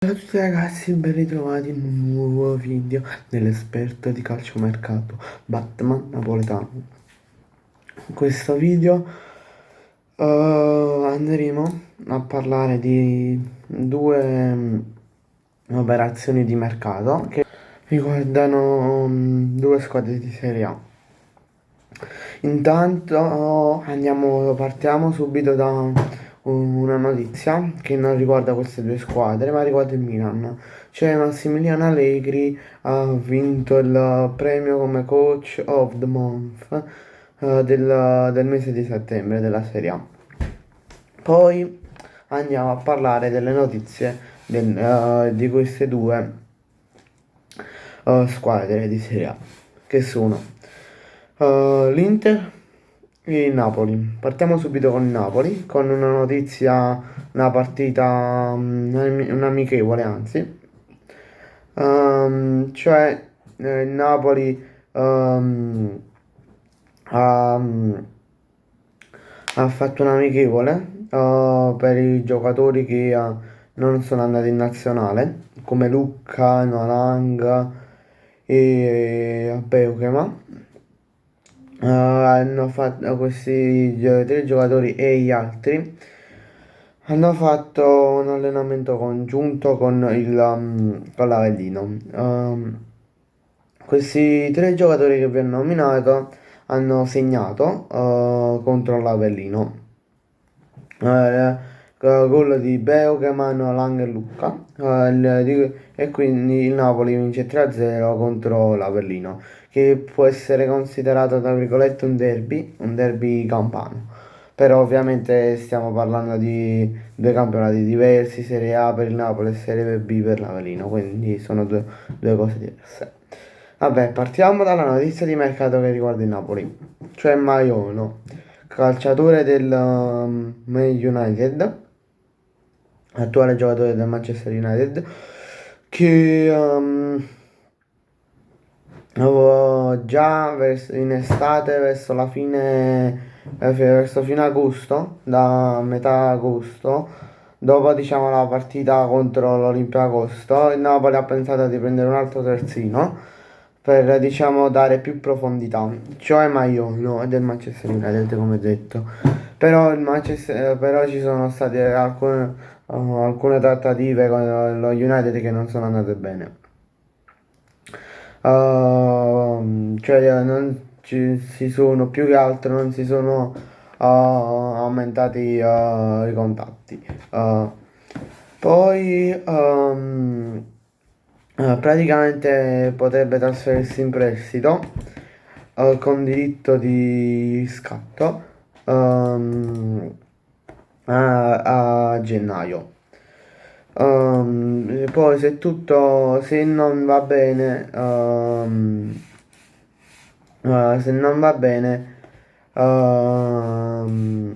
Ciao a tutti ragazzi, ben ritrovati in un nuovo video dell'esperto di calciomercato Batman Napoletano. In questo video andremo a parlare di due operazioni di mercato che riguardano due squadre di Serie A. Intanto partiamo subito da una notizia che non riguarda queste due squadre, ma riguarda il Milan. Cioè Massimiliano Allegri ha vinto il premio come Coach of the Month del mese di settembre della Serie A. Poi andiamo a parlare delle notizie di queste due squadre di Serie A, che sono l'Inter e il Napoli. Partiamo subito con il Napoli, con una notizia, una partita, un amichevole anzi. Cioè il Napoli ha, ha fatto un amichevole per i giocatori che non sono andati in nazionale, come Lucca, Nolang e Beukema. Hanno fatto questi tre giocatori e gli altri hanno fatto un allenamento congiunto con l'Avellino. Questi tre giocatori che vi ho nominato hanno segnato contro l'Avellino. Gol di Beukeman, Lang e Lucca. E quindi il Napoli vince 3-0 contro l'Avellino, che può essere considerato tra virgolette un derby campano. Però ovviamente stiamo parlando di due campionati diversi, Serie A per il Napoli e Serie B per l'Avellino, quindi sono due cose diverse. Vabbè, partiamo dalla notizia di mercato che riguarda il Napoli, cioè Maiolo, calciatore del Man United, attuale giocatore del Manchester United, che già in estate, verso fine agosto, da metà agosto, dopo diciamo la partita contro l'Olympiacos, il Napoli ha pensato di prendere un altro terzino per diciamo dare più profondità, cioè Maiolo del Manchester United come detto. Però ci sono state alcune trattative con lo United che non sono andate bene. Cioè non ci si sono più che altro non si sono aumentati i contatti. Poi praticamente potrebbe trasferirsi in prestito con diritto di scatto a gennaio. Poi se non va bene, se non va bene, ehm,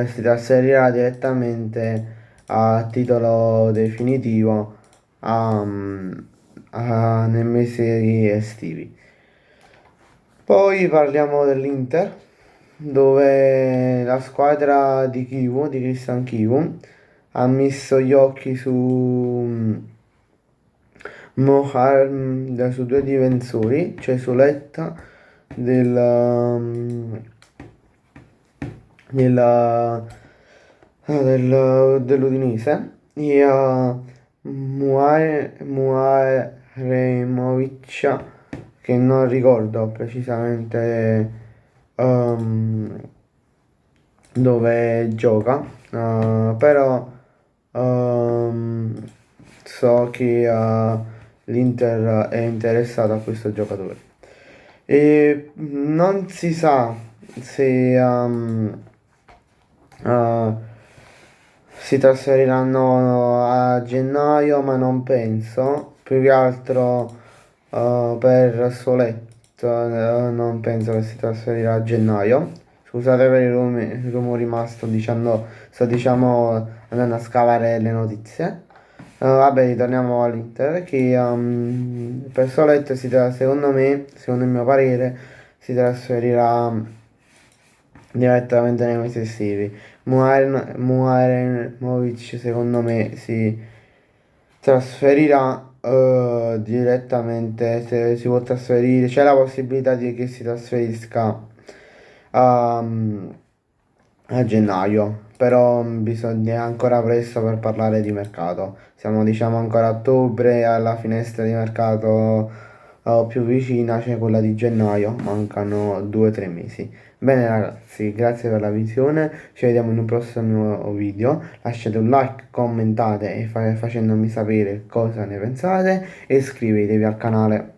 si trasferirà direttamente a titolo definitivo nei mesi estivi. Poi parliamo dell'Inter, dove la squadra di Kivu, di Christian Kivu, ha messo gli occhi su due difensori, cioè Soletta del, della- dell'Udinese e Muaremovic, che non ricordo precisamente ehm, dove gioca, però ehm, so che l'Inter è interessato a questo giocatore. E non si sa se eh, si trasferiranno a gennaio, ma non penso. Più che altro per Soletto, non penso che si trasferirà a gennaio. Scusate per i rumori, ma sto diciamo andando a scavare le notizie. Vabbè, ritorniamo all'Inter che per Soletto secondo me, secondo il mio parere, si trasferirà direttamente nei mesi estivi. Mujahedinovic secondo me si trasferirà direttamente, se si può trasferire, c'è la possibilità di che si trasferisca a, a gennaio, però bisogna è ancora presto per parlare di mercato. Siamo diciamo ancora a ottobre, alla finestra di mercato più vicina c'è quella di gennaio, mancano 2 o 3 mesi. Bene ragazzi, grazie per la visione, ci vediamo in un prossimo video, lasciate un like, commentate e facendomi sapere cosa ne pensate e iscrivetevi al canale.